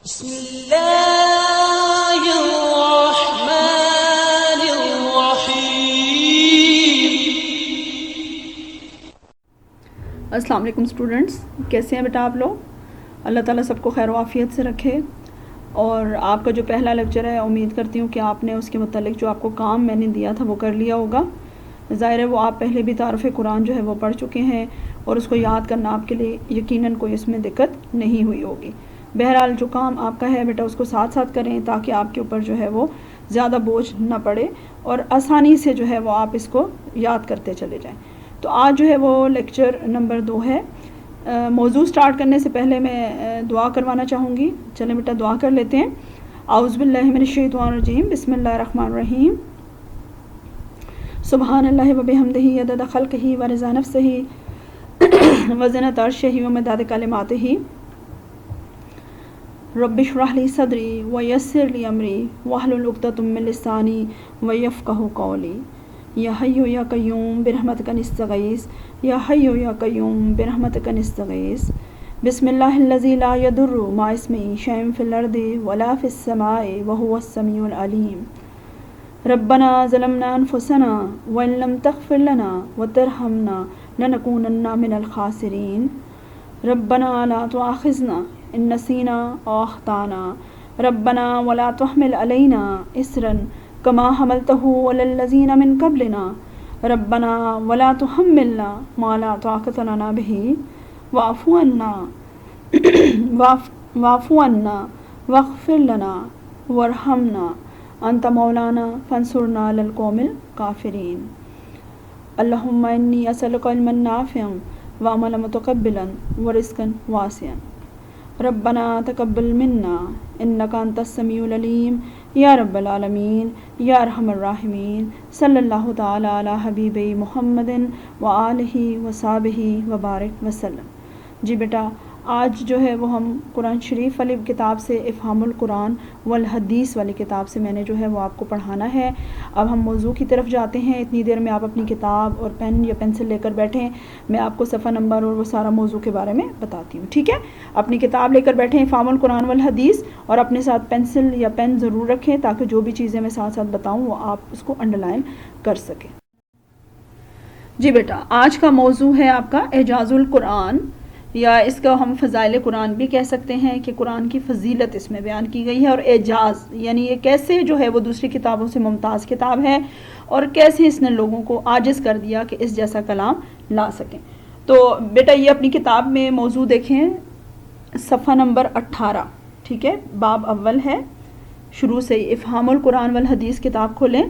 بسم اللہ الرحمن الرحیم۔ السلام علیکم اسٹوڈنٹس، کیسے ہیں بیٹا آپ لوگ؟ اللہ تعالیٰ سب کو خیر و عافیت سے رکھے۔ اور آپ کا جو پہلا لیکچر ہے، امید کرتی ہوں کہ آپ نے اس کے متعلق جو آپ کو کام میں نے دیا تھا وہ کر لیا ہوگا۔ ظاہر ہے وہ آپ پہلے بھی تعارف قرآن جو ہے وہ پڑھ چکے ہیں اور اس کو یاد کرنا آپ کے لیے یقیناً کوئی اس میں دقت نہیں ہوئی ہوگی۔ بہرحال جو کام آپ کا ہے بیٹا اس کو ساتھ ساتھ کریں تاکہ آپ کے اوپر جو ہے وہ زیادہ بوجھ نہ پڑے اور آسانی سے جو ہے وہ آپ اس کو یاد کرتے چلے جائیں۔ تو آج جو ہے وہ لیکچر نمبر 2 ہے۔ موضوع سٹارٹ کرنے سے پہلے میں دعا کروانا چاہوں گی۔ چلیں بیٹا دعا کر لیتے ہیں۔ اعوذ باللہ من الشیطان الرجیم، بسم اللہ الرحمن الرحیم۔ سبحان اللہ و بحمدہ عدد خلقہ و رضا نفسہ و زنۃ عرشہ و مداد کلماتہ۔ رب اشرح لی صدری ویسر لی امری واحلل عقدۃ من لسانی ویفقہوا قولی۔ یا حی یا قیوم برحمتک نستغیث، یا حی یا قیوم برحمتک نستغیث۔ بسم اللہ الذی لا یضر مع اسمہ شیء فی الارض ولا فی السماء وہو السمیع العلیم۔ ربنا ظلمنا انفسنا وان لم تغفر لنا وترحمنا لنکونن من الخاسرین۔ ربنا لا تؤاخذنا ان نسینا او اخطانا، ربنا ولا تحمل علینا اصرا کما حملته علی الذین من قبلنا، ربنا ولا تحملنا ما لا طاقۃ لنا به واعف عنا واغفر لنا وارحمنا انت مولانا فانصرنا علی القوم الکافرین۔ اللہم انی اسألک علما نافعا وعملا متقبلا ورزقا واسعا۔ ربنا تقبل منا انک انت السمیع العلیم یا رب العالمین یا ارحم الراحمین۔ صلی اللہ تعالی علی حبیب محمد وآلہ وصحبہ وبارک وسلم۔ جی بیٹا آج جو ہے وہ ہم قرآن شریف والی کتاب سے افہام القرآن والحدیث والی کتاب سے میں نے جو ہے وہ آپ کو پڑھانا ہے۔ اب ہم موضوع کی طرف جاتے ہیں۔ اتنی دیر میں آپ اپنی کتاب اور پین یا پنسل لے کر بیٹھیں، میں آپ کو صفحہ نمبر اور وہ سارا موضوع کے بارے میں بتاتی ہوں، ٹھیک ہے؟ اپنی کتاب لے کر بیٹھیں افہام القرآن والحدیث، اور اپنے ساتھ پنسل یا پین ضرور رکھیں تاکہ جو بھی چیزیں میں ساتھ ساتھ بتاؤں وہ آپ اس کو انڈرلائن کر سکیں۔ جی بیٹا آج کا موضوع ہے آپ کا اعجاز القرآن، یا اس کا ہم فضائل قرآن بھی کہہ سکتے ہیں کہ قرآن کی فضیلت اس میں بیان کی گئی ہے، اور اعجاز یعنی یہ کیسے جو ہے وہ دوسری کتابوں سے ممتاز کتاب ہے اور کیسے اس نے لوگوں کو عاجز کر دیا کہ اس جیسا کلام لا سکیں۔ تو بیٹا یہ اپنی کتاب میں موضوع دیکھیں، صفحہ نمبر 18، ٹھیک ہے؟ باب اول ہے، شروع سے ہی افہام القرآن والحدیث کتاب کھولیں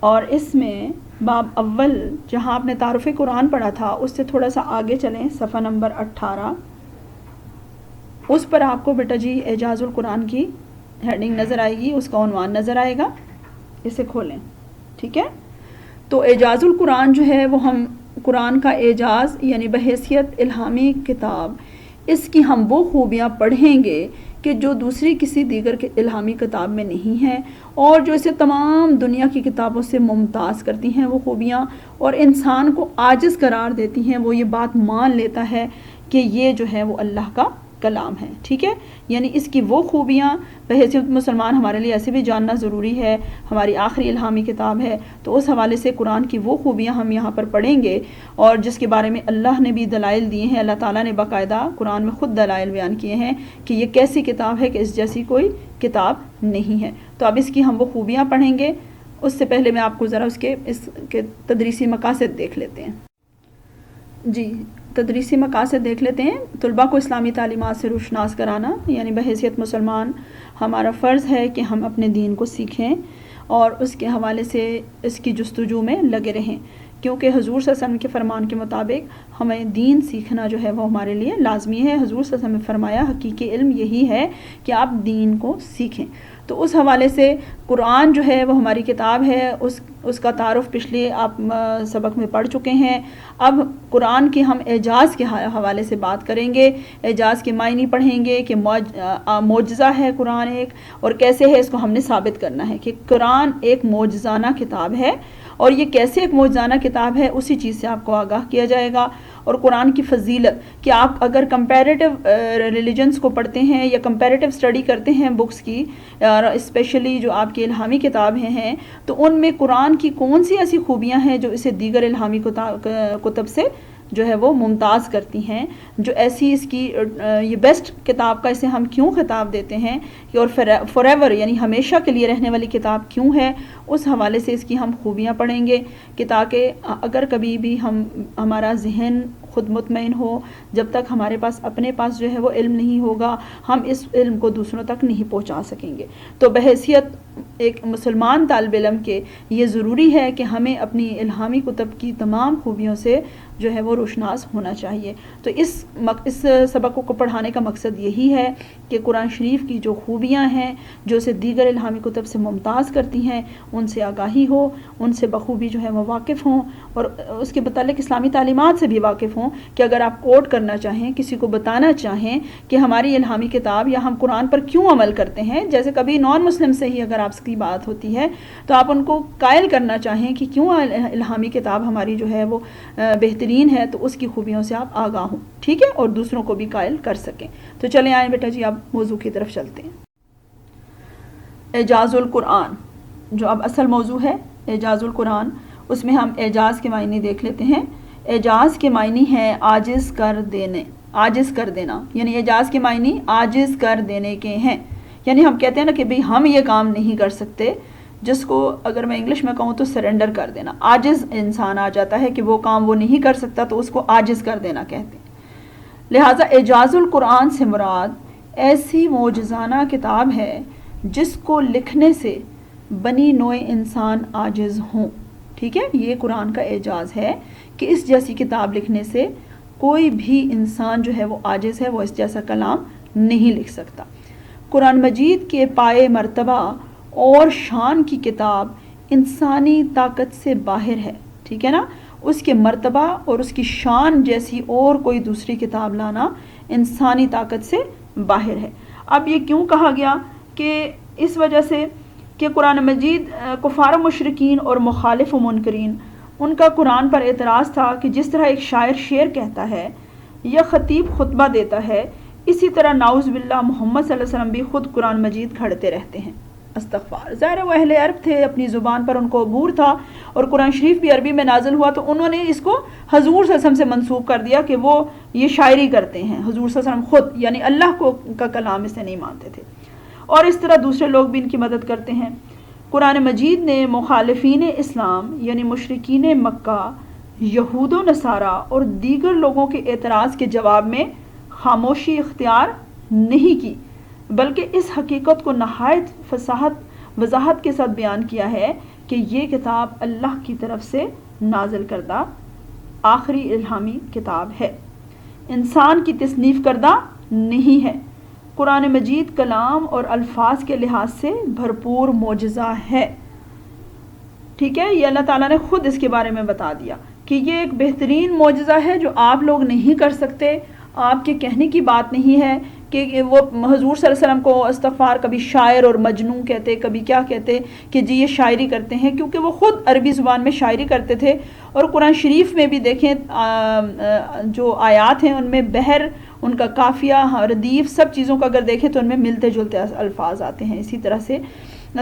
اور اس میں باب اول جہاں آپ نے تعارف قرآن پڑھا تھا اس سے تھوڑا سا آگے چلیں، صفحہ نمبر 18، اس پر آپ کو بیٹا جی اعجاز القرآن کی ہیڈنگ نظر آئے گی، اس کا عنوان نظر آئے گا، اسے کھولیں، ٹھیک ہے؟ تو اعجاز القرآن جو ہے وہ ہم قرآن کا اعجاز یعنی بحیثیت الہامی کتاب، اس کی ہم وہ خوبیاں پڑھیں گے کہ جو دوسری کسی دیگر کے الہامی کتاب میں نہیں ہیں، اور جو اسے تمام دنیا کی کتابوں سے ممتاز کرتی ہیں وہ خوبیاں، اور انسان کو عاجز قرار دیتی ہیں۔ وہ یہ بات مان لیتا ہے کہ یہ جو ہے وہ اللہ کا کلام ہے، ٹھیک ہے؟ یعنی اس کی وہ خوبیاں بحیثیت مسلمان ہمارے لیے ایسے بھی جاننا ضروری ہے، ہماری آخری الہامی کتاب ہے، تو اس حوالے سے قرآن کی وہ خوبیاں ہم یہاں پر پڑھیں گے، اور جس کے بارے میں اللہ نے بھی دلائل دیے ہیں۔ اللہ تعالیٰ نے باقاعدہ قرآن میں خود دلائل بیان کیے ہیں کہ یہ کیسی کتاب ہے کہ اس جیسی کوئی کتاب نہیں ہے۔ تو اب اس کی ہم وہ خوبیاں پڑھیں گے، اس سے پہلے میں آپ کو ذرا اس کے تدریسی مقاصد دیکھ لیتے ہیں۔ جی تدریسی مقاصد دیکھ لیتے ہیں۔ طلباء کو اسلامی تعلیمات سے روشناس کرانا، یعنی بحیثیت مسلمان ہمارا فرض ہے کہ ہم اپنے دین کو سیکھیں اور اس کے حوالے سے اس کی جستجو میں لگے رہیں، کیونکہ حضور صلی اللہ علیہ وسلم کے فرمان کے مطابق ہمیں دین سیکھنا جو ہے وہ ہمارے لیے لازمی ہے۔ حضور صلی اللہ علیہ وسلم نے فرمایا حقیقی علم یہی ہے کہ آپ دین کو سیکھیں۔ تو اس حوالے سے قرآن جو ہے وہ ہماری کتاب ہے، اس کا تعارف پچھلے آپ سبق میں پڑھ چکے ہیں۔ اب قرآن کے ہم اعجاز کے حوالے سے بات کریں گے، اعجاز کے معنی پڑھیں گے کہ معجزہ ہے قرآن ایک، اور کیسے ہے اس کو ہم نے ثابت کرنا ہے کہ قرآن ایک معجزانہ کتاب ہے، اور یہ کیسے ایک معجزانہ کتاب ہے اسی چیز سے آپ کو آگاہ کیا جائے گا. اور قرآن کی فضیلت کہ آپ اگر کمپیریٹیو ریلیجنس کو پڑھتے ہیں یا کمپیریٹیو اسٹڈی کرتے ہیں بکس کی، اسپیشلی جو آپ کی الہامی کتابیں ہیں، تو ان میں قرآن کی کون سی ایسی خوبیاں ہیں جو اسے دیگر الہامی کتب سے جو ہے وہ ممتاز کرتی ہیں، جو ایسی اس کی یہ بیسٹ کتاب کا اسے ہم کیوں خطاب دیتے ہیں اور فار ایور یعنی ہمیشہ کے لیے رہنے والی کتاب کیوں ہے، اس حوالے سے اس کی ہم خوبیاں پڑھیں گے کہ تاکہ اگر کبھی بھی ہمارا ذہن خود مطمئن ہو، جب تک ہمارے پاس اپنے پاس جو ہے وہ علم نہیں ہوگا ہم اس علم کو دوسروں تک نہیں پہنچا سکیں گے. تو بحیثیت ایک مسلمان طالب علم کے یہ ضروری ہے کہ ہمیں اپنی الہامی کتب کی تمام خوبیوں سے جو ہے وہ روشناس ہونا چاہیے. تو اس سبق کو پڑھانے کا مقصد یہی ہے کہ قرآن شریف کی جو خوبیاں ہیں جو اسے دیگر الہامی کتب سے ممتاز کرتی ہیں ان سے آگاہی ہو، ان سے بخوبی جو ہے وہ واقف ہوں، اور اس کے متعلق اسلامی تعلیمات سے بھی واقف ہوں کہ اگر آپ کوٹ کرنا چاہیں، کسی کو بتانا چاہیں کہ ہماری الہامی کتاب یا ہم قرآن پر کیوں عمل کرتے ہیں، جیسے کبھی نان مسلم سے ہی اگر آپ کی بات ہوتی ہے تو آپ ان کو قائل کرنا چاہیں کہ کیوں الہامی کتاب ہماری جو ہے وہ بہترین ہے، تو اس کی خوبیوں سے آپ آگاہ ہوں، ٹھیک ہے، اور دوسروں کو بھی قائل کر سکیں. تو چلیں آئیں بیٹا جی اب موضوع کی طرف چلتے ہیں. اعجاز القرآن جو اب اصل موضوع ہے اعجاز القرآن، اس میں ہم اعجاز کے معنی دیکھ لیتے ہیں. اعجاز کے معنی ہے عاجز کر دینا، یعنی اعجاز کے معنی عاجز کر دینے کے ہیں. یعنی ہم کہتے ہیں نا کہ بھئی ہم یہ کام نہیں کر سکتے، جس کو اگر میں انگلش میں کہوں تو سرنڈر کر دینا. عاجز انسان آ جاتا ہے کہ وہ کام وہ نہیں کر سکتا تو اس کو عاجز کر دینا کہتے ہیں. لہٰذا اعجاز القرآن سے مراد ایسی معجزانہ کتاب ہے جس کو لکھنے سے بنی نوع انسان عاجز ہوں. ٹھیک ہے، یہ قرآن کا اعجاز ہے کہ اس جیسی کتاب لکھنے سے کوئی بھی انسان جو ہے وہ عاجز ہے، وہ اس جیسا کلام نہیں لکھ سکتا. قرآن مجید کے پائے مرتبہ اور شان کی کتاب انسانی طاقت سے باہر ہے. ٹھیک ہے نا، اس کے مرتبہ اور اس کی شان جیسی اور کوئی دوسری کتاب لانا انسانی طاقت سے باہر ہے. اب یہ کیوں کہا گیا؟ کہ اس وجہ سے کہ قرآن مجید کفار و مشرکین اور مخالف و منکرین ان کا قرآن پر اعتراض تھا کہ جس طرح ایک شاعر شعر کہتا ہے یا خطیب خطبہ دیتا ہے، اسی طرح نعوذ باللہ محمد صلی اللہ علیہ وسلم بھی خود قرآن مجید گھڑتے رہتے ہیں. استغفار. ظاہر وہ اہل عرب تھے، اپنی زبان پر ان کو عبور تھا، اور قرآن شریف بھی عربی میں نازل ہوا تو انہوں نے اس کو حضور صلی اللہ علیہ وسلم سے منسوب کر دیا کہ وہ یہ شاعری کرتے ہیں. حضور صلی اللہ علیہ وسلم خود یعنی اللہ کا کلام اسے نہیں مانتے تھے، اور اس طرح دوسرے لوگ بھی ان کی مدد کرتے ہیں. قرآن مجید نے مخالفین اسلام یعنی مشرکین مکہ، یہود و نصارہ اور دیگر لوگوں کے اعتراض کے جواب میں خاموشی اختیار نہیں کی، بلکہ اس حقیقت کو نہایت وضاحت کے ساتھ بیان کیا ہے کہ یہ کتاب اللہ کی طرف سے نازل کردہ آخری الہامی کتاب ہے، انسان کی تصنیف کردہ نہیں ہے. قرآن مجید کلام اور الفاظ کے لحاظ سے بھرپور معجزہ ہے. ٹھیک ہے، یہ اللہ تعالیٰ نے خود اس کے بارے میں بتا دیا کہ یہ ایک بہترین معجزہ ہے جو آپ لوگ نہیں کر سکتے، آپ کے کہنے کی بات نہیں ہے کہ وہ حضور صلی اللہ علیہ وسلم کو استغفار کبھی شاعر اور مجنون کہتے، کبھی کیا کہتے کہ جی یہ شاعری کرتے ہیں، کیونکہ وہ خود عربی زبان میں شاعری کرتے تھے. اور قرآن شریف میں بھی دیکھیں جو آیات ہیں ان میں بحر، ان کا قافیہ، ردیف، سب چیزوں کا اگر دیکھیں تو ان میں ملتے جلتے الفاظ آتے ہیں. اسی طرح سے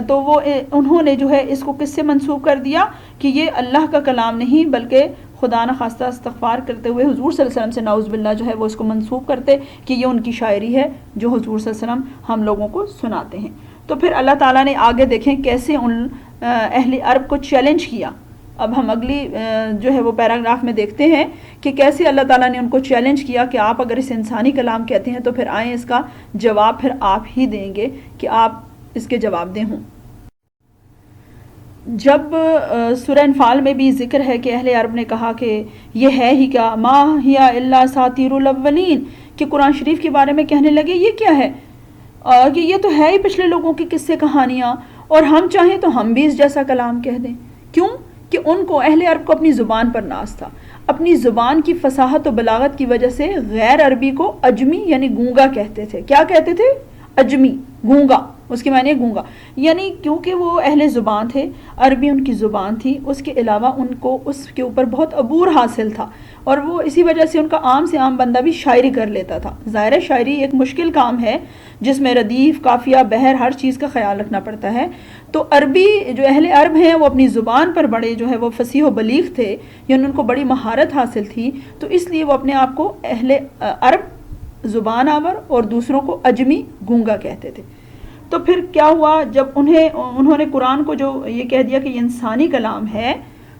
تو وہ انہوں نے جو ہے اس کو کس سے منسوب کر دیا کہ یہ اللہ کا کلام نہیں بلکہ خدا نخواستہ استغفار کرتے ہوئے حضور صلی اللہ علیہ وسلم سے نعوذ باللہ جو ہے وہ اس کو منسوب کرتے کہ یہ ان کی شاعری ہے جو حضور صلی اللہ علیہ وسلم ہم لوگوں کو سناتے ہیں. تو پھر اللہ تعالیٰ نے آگے دیکھیں کیسے ان اہل عرب کو چیلنج کیا. اب ہم اگلی جو ہے وہ پیراگراف میں دیکھتے ہیں کہ کیسے اللہ تعالیٰ نے ان کو چیلنج کیا کہ آپ اگر اس انسانی کلام کہتے ہیں تو پھر آئیں اس کا جواب پھر آپ ہی دیں گے کہ آپ اس کے جواب دیں ہوں. جب سورہ انفال میں بھی ذکر ہے کہ اہل عرب نے کہا کہ یہ ہے ہی کیا، ما ہی الا اساطیر الاولین، کہ قرآن شریف کے بارے میں کہنے لگے یہ کیا ہے، کہ یہ تو ہے ہی پچھلے لوگوں کی قصے کہانیاں، اور ہم چاہیں تو ہم بھی اس جیسا کلام کہہ دیں. کیوں؟ کہ ان کو اہل عرب کو اپنی زبان پر ناز تھا. اپنی زبان کی فصاحت و بلاغت کی وجہ سے غیر عربی کو اجمی یعنی گونگا کہتے تھے. کیا کہتے تھے؟ اجمی، گونگا. اس کے معنی گونگا، یعنی کیونکہ وہ اہل زبان تھے، عربی ان کی زبان تھی، اس کے علاوہ ان کو اس کے اوپر بہت عبور حاصل تھا، اور وہ اسی وجہ سے ان کا عام سے عام بندہ بھی شاعری کر لیتا تھا۔ ظاہر شاعری ایک مشکل کام ہے جس میں ردیف، قافیہ، بحر، ہر چیز کا خیال رکھنا پڑتا ہے، تو عربی جو اہل عرب ہیں وہ اپنی زبان پر بڑے جو ہے وہ فصیح و بلیغ تھے، یعنی ان کو بڑی مہارت حاصل تھی، تو اس لیے وہ اپنے آپ کو اہل عرب زبان آور اور دوسروں کو اجمی گونگا کہتے تھے۔ تو پھر کیا ہوا، جب انہوں نے قرآن کو جو یہ کہہ دیا کہ یہ انسانی کلام ہے،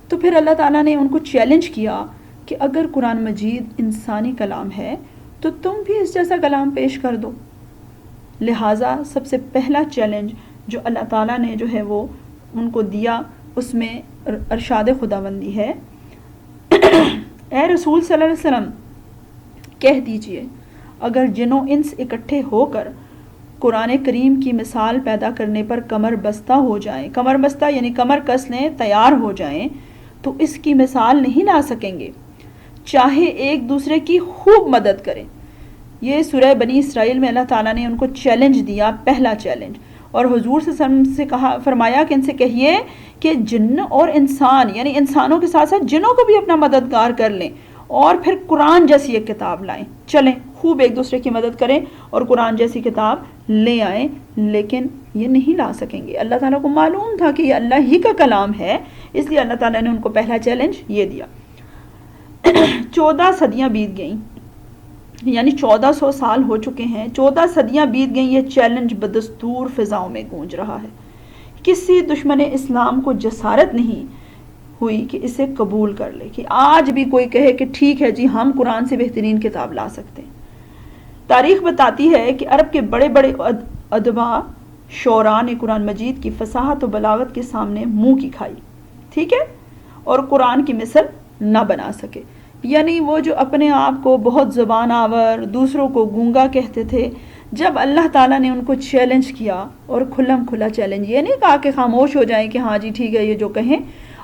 تو پھر اللہ تعالیٰ نے ان کو چیلنج کیا کہ اگر قرآن مجید انسانی کلام ہے تو تم بھی اس جیسا کلام پیش کر دو۔ لہٰذا سب سے پہلا چیلنج جو اللہ تعالیٰ نے جو ہے وہ ان کو دیا، اس میں ارشاد خداوندی ہے، اے رسول صلی اللہ علیہ وسلم کہہ دیجئے اگر جن و انس اکٹھے ہو کر قرآن کریم کی مثال پیدا کرنے پر کمر بستہ ہو جائیں، کمر بستہ یعنی کمر کس لیں، تیار ہو جائیں، تو اس کی مثال نہیں لا سکیں گے، چاہے ایک دوسرے کی خوب مدد کریں۔ یہ سورہ بنی اسرائیل میں اللہ تعالیٰ نے ان کو چیلنج دیا، پہلا چیلنج، اور حضور صلی اللہ علیہ وسلم سے کہا، فرمایا کہ ان سے کہیے کہ جن اور انسان یعنی انسانوں کے ساتھ ساتھ جنوں کو بھی اپنا مددگار کر لیں، اور پھر قرآن جیسی ایک کتاب لائیں، چلیں خوب ایک دوسرے کی مدد کریں اور قرآن جیسی کتاب لے آئیں، لیکن یہ نہیں لا سکیں گے۔ اللہ تعالیٰ کو معلوم تھا کہ یہ اللہ ہی کا کلام ہے، اس لیے اللہ تعالیٰ نے ان کو پہلا چیلنج یہ دیا۔ 14 صدیاں بیت گئیں، یعنی 1400 سال ہو چکے ہیں، 14 صدیاں بیت گئیں، یہ چیلنج بدستور فضاؤں میں گونج رہا ہے۔ کسی دشمن اسلام کو جسارت نہیں ہوئی کہ اسے قبول کر لے، کہ آج بھی کوئی کہے کہ ٹھیک ہے جی ہم قرآن سے بہترین کتاب لا سکتے ہیں۔ تاریخ بتاتی ہے کہ عرب کے بڑے بڑے ادبا شعراء نے قرآن مجید کی فصاحت و بلاغت کے سامنے منہ کی کھائی، ٹھیک ہے، اور قرآن کی مثل نہ بنا سکے۔ یعنی وہ جو اپنے آپ کو بہت زبان آور، دوسروں کو گونگا کہتے تھے، جب اللہ تعالیٰ نے ان کو چیلنج کیا، اور کھلم کھلا چیلنج، یہ نہیں کہا کہ خاموش ہو جائیں کہ ہاں جی ٹھیک ہے یہ جو کہیں،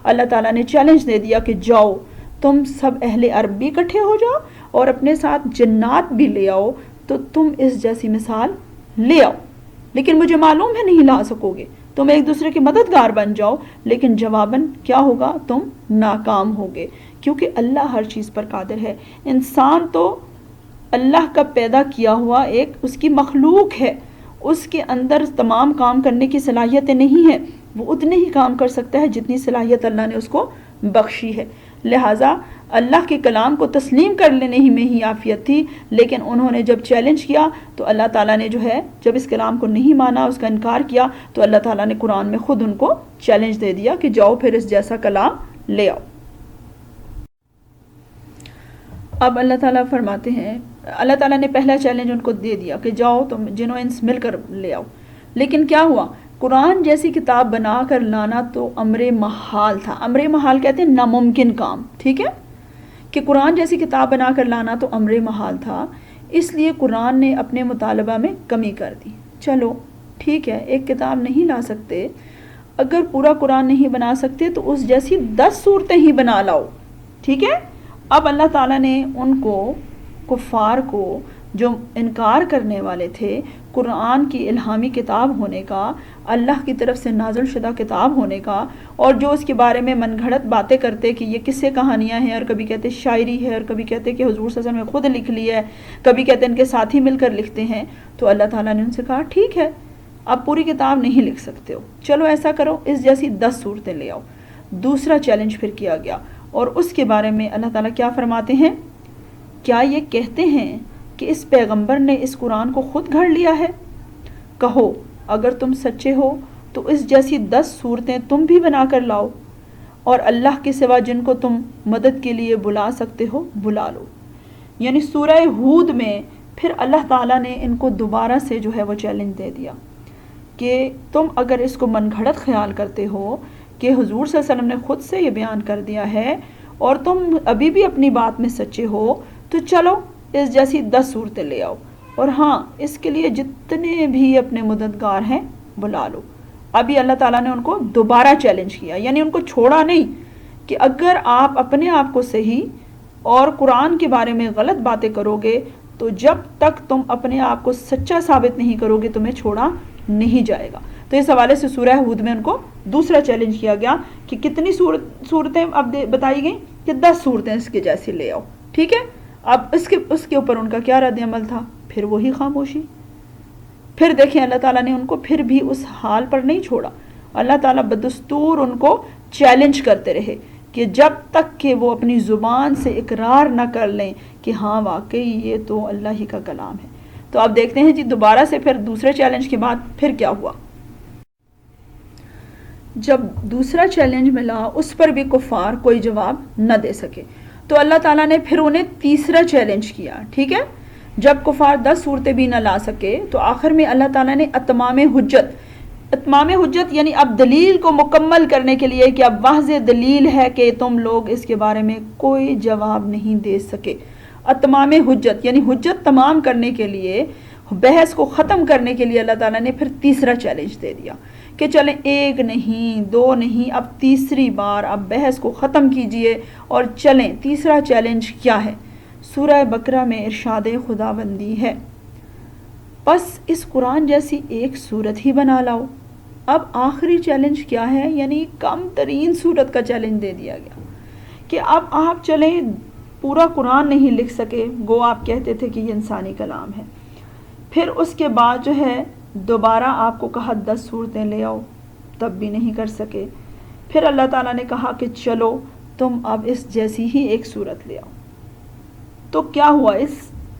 اللہ تعالیٰ نے چیلنج دے دیا کہ جاؤ تم سب اہل عرب بھی اکٹھے ہو جاؤ اور اپنے ساتھ جنات بھی لے آؤ، تو تم اس جیسی مثال لے آؤ، لیکن مجھے معلوم ہے نہیں لا سکو گے، تم ایک دوسرے کے مددگار بن جاؤ، لیکن جواباً کیا ہوگا، تم ناکام ہوگے، کیونکہ اللہ ہر چیز پر قادر ہے۔ انسان تو اللہ کا پیدا کیا ہوا ایک اس کی مخلوق ہے، اس کے اندر تمام کام کرنے کی صلاحیتیں نہیں ہیں، وہ اتنے ہی کام کر سکتا ہے جتنی صلاحیت اللہ نے اس کو بخشی ہے۔ لہٰذا اللہ کے کلام کو تسلیم کر لینے ہی میں ہی عافیت تھی، لیکن انہوں نے جب چیلنج کیا تو اللہ تعالیٰ نے جو ہے جب اس کلام کو نہیں مانا، اس کا انکار کیا، تو اللہ تعالیٰ نے قرآن میں خود ان کو چیلنج دے دیا کہ جاؤ پھر اس جیسا کلام لے آؤ۔ اب اللہ تعالیٰ فرماتے ہیں، اللہ تعالیٰ نے پہلا چیلنج ان کو دے دیا کہ جاؤ تم جنوں انس مل کر لے آؤ، لیکن کیا ہوا، قرآن جیسی کتاب بنا کر لانا تو امر محال تھا۔ امر محال کہتے ہیں ناممکن کام، ٹھیک ہے، کہ قرآن جیسی کتاب بنا کر لانا تو امر محال تھا، اس لیے قرآن نے اپنے مطالبہ میں کمی کر دی۔ چلو ٹھیک ہے، ایک کتاب نہیں لا سکتے، اگر پورا قرآن نہیں بنا سکتے تو اس جیسی 10 صورتیں ہی بنا لاؤ، ٹھیک ہے۔ اب اللہ تعالیٰ نے ان کو، کفار کو جو انکار کرنے والے تھے قرآن کی الہامی کتاب ہونے کا، اللہ کی طرف سے نازل شدہ کتاب ہونے کا، اور جو اس کے بارے میں من گھڑت باتیں کرتے کہ یہ قصے کہانیاں ہیں، اور کبھی کہتے شاعری ہے، اور کبھی کہتے کہ حضور صلی اللہ علیہ وسلم نے خود لکھ لی ہے، کبھی کہتے ان کے ساتھی مل کر لکھتے ہیں، تو اللہ تعالیٰ نے ان سے کہا ٹھیک ہے آپ پوری کتاب نہیں لکھ سکتے ہو، چلو ایسا کرو اس جیسی 10 صورتیں لے آؤ۔ دوسرا چیلنج پھر کیا گیا، اور اس کے بارے میں اللہ تعالیٰ کیا فرماتے ہیں، کیا یہ کہتے ہیں کہ اس پیغمبر نے اس قرآن کو خود گھڑ لیا ہے؟ کہو اگر تم سچے ہو تو اس جیسی 10 صورتیں تم بھی بنا کر لاؤ، اور اللہ کے سوا جن کو تم مدد کے لیے بلا سکتے ہو بلا لو۔ یعنی سورہ ہود میں پھر اللہ تعالیٰ نے ان کو دوبارہ سے جو ہے وہ چیلنج دے دیا کہ تم اگر اس کو من گھڑت خیال کرتے ہو کہ حضور صلی اللہ علیہ وسلم نے خود سے یہ بیان کر دیا ہے اور تم ابھی بھی اپنی بات میں سچے ہو، تو چلو اس جیسی 10 صورتیں لے آؤ، اور ہاں اس کے لیے جتنے بھی اپنے مددگار ہیں بلا لو۔ ابھی اللہ تعالیٰ نے ان کو دوبارہ چیلنج کیا، یعنی ان کو چھوڑا نہیں کہ اگر آپ اپنے آپ کو صحیح اور قرآن کے بارے میں غلط باتیں کرو گے تو جب تک تم اپنے آپ کو سچا ثابت نہیں کرو گے تمہیں چھوڑا نہیں جائے گا۔ تو اس حوالے سے سورہ ہود میں ان کو دوسرا چیلنج کیا گیا کہ کتنی صورتیں اب بتائی گئیں کہ 10 صورتیں اس کے جیسی لے آؤ، ٹھیک ہے۔ اب اس کے اوپر ان کا کیا رد عمل تھا؟ پھر وہی خاموشی۔ پھر دیکھیں اللہ تعالیٰ نے ان کو پھر بھی اس حال پر نہیں چھوڑا، اللہ تعالیٰ بدستور ان کو چیلنج کرتے رہے کہ جب تک کہ وہ اپنی زبان سے اقرار نہ کر لیں کہ ہاں واقعی یہ تو اللہ ہی کا کلام ہے۔ تو آپ دیکھتے ہیں جی دوبارہ سے پھر دوسرے چیلنج کے بعد پھر کیا ہوا۔ جب دوسرا چیلنج ملا اس پر بھی کفار کوئی جواب نہ دے سکے، تو اللہ تعالیٰ نے پھر انہیں تیسرا چیلنج کیا، ٹھیک ہے۔ جب کفار 10 صورتیں بھی نہ لا سکے تو آخر میں اللہ تعالیٰ نے اتمام حجت یعنی اب دلیل کو مکمل کرنے کے لیے کہ اب واضح دلیل ہے کہ تم لوگ اس کے بارے میں کوئی جواب نہیں دے سکے، اتمام حجت یعنی حجت تمام کرنے کے لیے، بحث کو ختم کرنے کے لیے اللہ تعالیٰ نے پھر تیسرا چیلنج دے دیا کہ چلیں 1 نہیں 2 نہیں، اب تیسری بار اب بحث کو ختم کیجئے اور چلیں۔ تیسرا چیلنج کیا ہے؟ سورہ بقرہ میں ارشاد خداوندی ہے بس اس قرآن جیسی ایک صورت ہی بنا لاؤ۔ اب آخری چیلنج کیا ہے؟ یعنی کم ترین صورت کا چیلنج دے دیا گیا کہ اب آپ چلیں پورا قرآن نہیں لکھ سکے، گو آپ کہتے تھے کہ یہ انسانی کلام ہے، پھر اس کے بعد جو ہے دوبارہ آپ کو کہا 10 صورتیں لے آؤ، تب بھی نہیں کر سکے، پھر اللہ تعالیٰ نے کہا کہ چلو تم اب اس جیسی ہی ایک صورت لے آؤ۔ تو کیا ہوا؟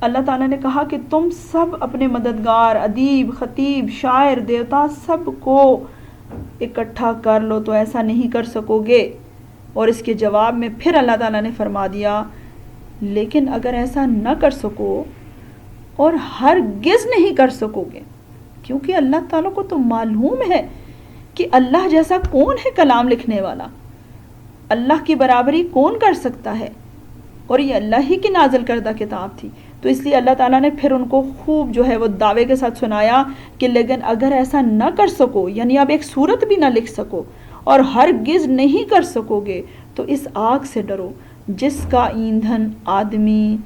اللہ تعالیٰ نے کہا کہ تم سب اپنے مددگار، ادیب، خطیب، شاعر، دیوتا سب کو اکٹھا کر لو تو ایسا نہیں کر سکو گے۔ اور اس کے جواب میں پھر اللہ تعالیٰ نے فرما دیا لیکن اگر ایسا نہ کر سکو اور ہرگز نہیں کر سکو گے، کیونکہ اللہ تعالیٰ کو تو معلوم ہے کہ اللہ جیسا کون ہے کلام لکھنے والا، اللہ کی برابری کون کر سکتا ہے، اور یہ اللہ ہی کی نازل کردہ کتاب تھی۔ تو اس لیے اللہ تعالیٰ نے پھر ان کو خوب جو ہے وہ دعوے کے ساتھ سنایا کہ لیکن اگر ایسا نہ کر سکو، یعنی اب ایک صورت بھی نہ لکھ سکو اور ہرگز نہیں کر سکو گے، تو اس آگ سے ڈرو جس کا ایندھن آدمی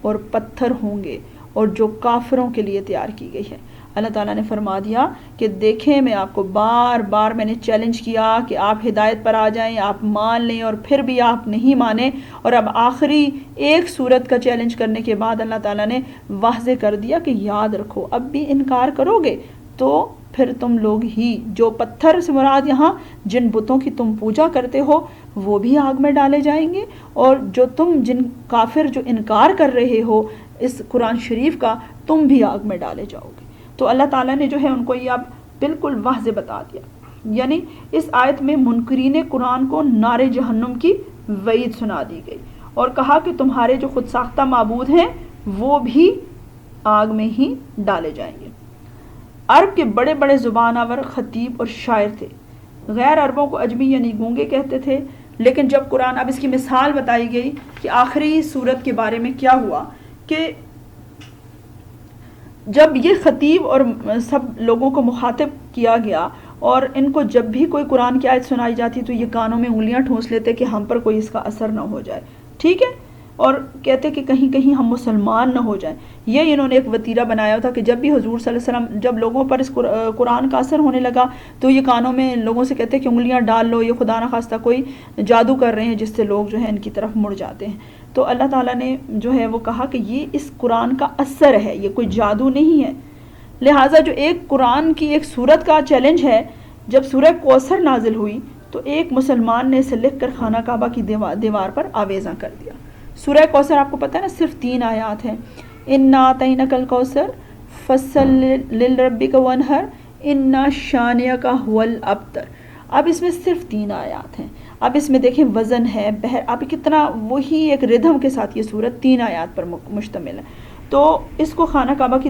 اور پتھر ہوں گے اور جو کافروں کے لیے تیار کی گئی ہے۔ اللہ تعالیٰ نے فرما دیا کہ دیکھیں میں آپ کو بار بار میں نے چیلنج کیا کہ آپ ہدایت پر آ جائیں، آپ مان لیں، اور پھر بھی آپ نہیں مانیں، اور اب آخری ایک صورت کا چیلنج کرنے کے بعد اللہ تعالیٰ نے واضح کر دیا کہ یاد رکھو اب بھی انکار کرو گے تو پھر تم لوگ ہی، جو پتھر سے مراد یہاں جن بتوں کی تم پوجا کرتے ہو وہ بھی آگ میں ڈالے جائیں گے، اور جو تم جن کافر جو انکار کر رہے ہو اس قرآن شریف کا، تم بھی آگ میں ڈالے جاؤ گے۔ تو اللہ تعالیٰ نے جو ہے ان کو یہ اب بالکل واضح بتا دیا، یعنی اس آیت میں منکرین قرآن کو نار جہنم کی وعید سنا دی گئی اور کہا کہ تمہارے جو خود ساختہ معبود ہیں وہ بھی آگ میں ہی ڈالے جائیں گے۔ عرب کے بڑے بڑے زبان آور خطیب اور شاعر تھے، غیر عربوں کو اجمی یعنی گونگے کہتے تھے، لیکن جب قرآن، اب اس کی مثال بتائی گئی کہ آخری صورت کے بارے میں کیا ہوا کہ جب یہ خطیب اور سب لوگوں کو مخاطب کیا گیا اور ان کو جب بھی کوئی قرآن کی آیت سنائی جاتی تو یہ کانوں میں انگلیاں ٹھونس لیتے کہ ہم پر کوئی اس کا اثر نہ ہو جائے، ٹھیک ہے، اور کہتے کہ کہیں کہیں ہم مسلمان نہ ہو جائیں۔ یہ انہوں نے ایک وتیرہ بنایا تھا کہ جب بھی حضور صلی اللہ علیہ وسلم، جب لوگوں پر اس قرآن کا اثر ہونے لگا تو یہ کانوں میں لوگوں سے کہتے کہ انگلیاں ڈال لو، یہ خدا نخواستہ کوئی جادو کر رہے ہیں جس سے لوگ جو ہے ان کی طرف مڑ جاتے ہیں۔ تو اللہ تعالیٰ نے جو ہے وہ کہا کہ یہ اس قرآن کا اثر ہے، یہ کوئی جادو نہیں ہے۔ لہٰذا جو ایک قرآن کی ایک سورت کا چیلنج ہے، جب سورہ کوثر نازل ہوئی تو ایک مسلمان نے اسے لکھ کر خانہ کعبہ کی دیوار پر آویزاں کر دیا۔ سورہ کوثر آپ کو پتہ ہے نا صرف 3 آیات ہیں، اِنَّا أَعْطَيْنَاكَ الْكَوْثَرَ فَصَلِّ لِرَبِّكَ وَانْحَرْ إِنَّ شَانِئَكَ هُوَ الْأَبْتَرُ۔ اب اس میں صرف 3 آیات ہیں۔ اب اس میں دیکھیں وزن ہے، اب کتنا وہی ایک ردھم کے ساتھ یہ سورت 3 آیات پر مشتمل ہے۔ تو اس کو خانہ کعبہ کی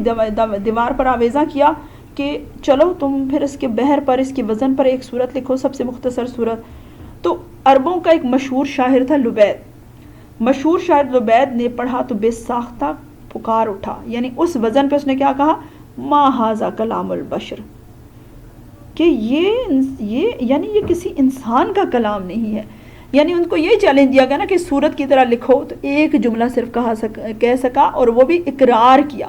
دیوار پر آویزاں کیا کہ چلو تم پھر اس کے بحر پر، اس کے وزن پر ایک سورت لکھو، سب سے مختصر سورت۔ تو عربوں کا ایک مشہور شاعر تھا لبید، مشہور شاعر لبید نے پڑھا تو بے ساختہ پکار اٹھا، یعنی اس وزن پہ اس نے کیا کہا، ما ھذا کلام البشر، کہ یہ یعنی یہ کسی انسان کا کلام نہیں ہے۔ یعنی ان کو یہ چیلنج دیا گیا نا کہ سورت کی طرح لکھو، تو ایک جملہ صرف کہہ سکا اور وہ بھی اقرار کیا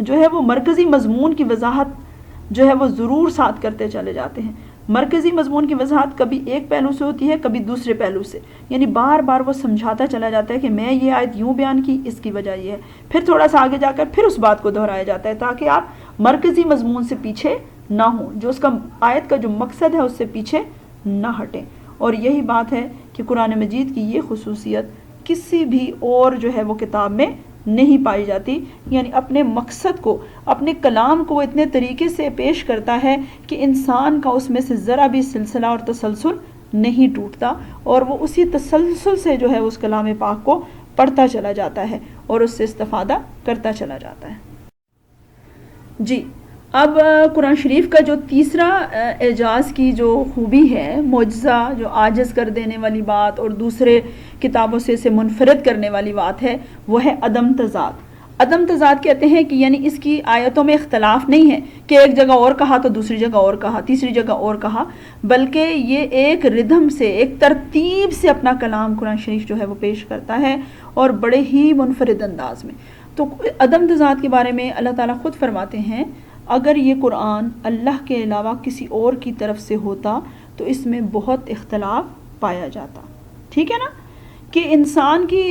جو ہے وہ مرکزی مضمون کی وضاحت جو ہے وہ ضرور ساتھ کرتے چلے جاتے ہیں. مرکزی مضمون کی وضاحت کبھی ایک پہلو سے ہوتی ہے کبھی دوسرے پہلو سے، یعنی بار بار وہ سمجھاتا چلا جاتا ہے کہ میں یہ آیت یوں بیان کی، اس کی وجہ یہ ہے، پھر تھوڑا سا آگے جا کر پھر اس بات کو دہرایا جاتا ہے تاکہ آپ مرکزی مضمون سے پیچھے نہ ہوں، جو اس کا آیت کا جو مقصد ہے اس سے پیچھے نہ ہٹیں. اور یہی بات ہے کہ قرآن مجید کی یہ خصوصیت کسی بھی اور جو ہے وہ کتاب میں نہیں پائی جاتی، یعنی اپنے مقصد کو، اپنے کلام کو اتنے طریقے سے پیش کرتا ہے کہ انسان کا اس میں سے ذرا بھی سلسلہ اور تسلسل نہیں ٹوٹتا، اور وہ اسی تسلسل سے جو ہے اس کلام پاک کو پڑھتا چلا جاتا ہے اور اس سے استفادہ کرتا چلا جاتا ہے. جی اب قرآن شریف کا جو تیسرا اعجاز کی جو خوبی ہے، معجزہ جو عاجز کر دینے والی بات اور دوسرے کتابوں سے اسے منفرد کرنے والی بات ہے، وہ ہے عدم تضاد. عدم تضاد کہتے ہیں کہ یعنی اس کی آیتوں میں اختلاف نہیں ہے کہ ایک جگہ اور کہا تو دوسری جگہ اور کہا، تیسری جگہ اور کہا، بلکہ یہ ایک ردھم سے، ایک ترتیب سے اپنا کلام قرآن شریف جو ہے وہ پیش کرتا ہے اور بڑے ہی منفرد انداز میں. تو عدم تضاد کے بارے میں اللہ تعالیٰ خود فرماتے ہیں اگر یہ قرآن اللہ کے علاوہ کسی اور کی طرف سے ہوتا تو اس میں بہت اختلاف پایا جاتا. ٹھیک ہے نا، کہ انسان کی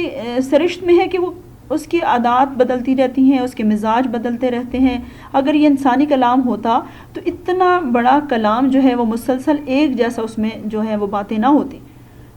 سرشت میں ہے کہ وہ اس کی عادات بدلتی رہتی ہیں، اس کے مزاج بدلتے رہتے ہیں. اگر یہ انسانی کلام ہوتا تو اتنا بڑا کلام جو ہے وہ مسلسل ایک جیسا اس میں جو ہے وہ باتیں نہ ہوتی.